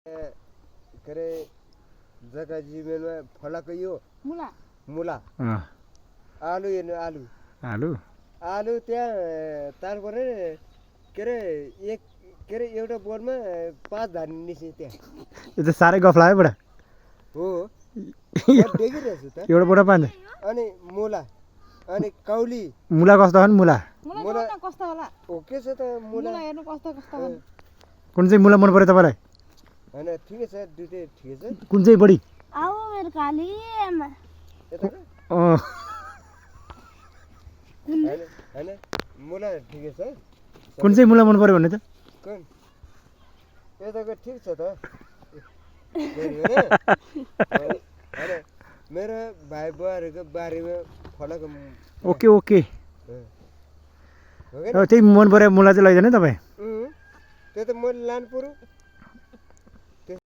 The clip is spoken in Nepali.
के अरे जग्गा जीवनमा फलाएको यो मुला आलु हेर्नु आलु त्यहाँ तारको के अरे एउटा बोटमा 5 धान निस्किन्छ त्यहाँ। यो त साह्रै गफ लाग्यो बुढा। हो देखिरहेछु त। एउटा बोटा पान्छ। अनि मुला अनि कौली। मुला कस्तो हो नि मुला? मुला कस्तो होला? ओके छ त मुला हेर्नु कस्तो कस्तो हो। कुन चाहिँ मुला मन पर्यो तपाईलाई? हैन ठिकै छ दुईटै ठिकै छ। कुन चाहिँ बढी? आऊ मेरो काली आमा। यताको? हैन मुला ठिकै छ। कुन चाहिँ मुला मन पर्यो भन्ने त? कुन? यताको ठिक छ त। हैन मेरो भाइ बुवाहरुको बारीमा फलेको। Okay okay. त्यही मन पर्यो मुला चाहिँ लैजाने तपाई? त्यो त मैले लानु पर्यो।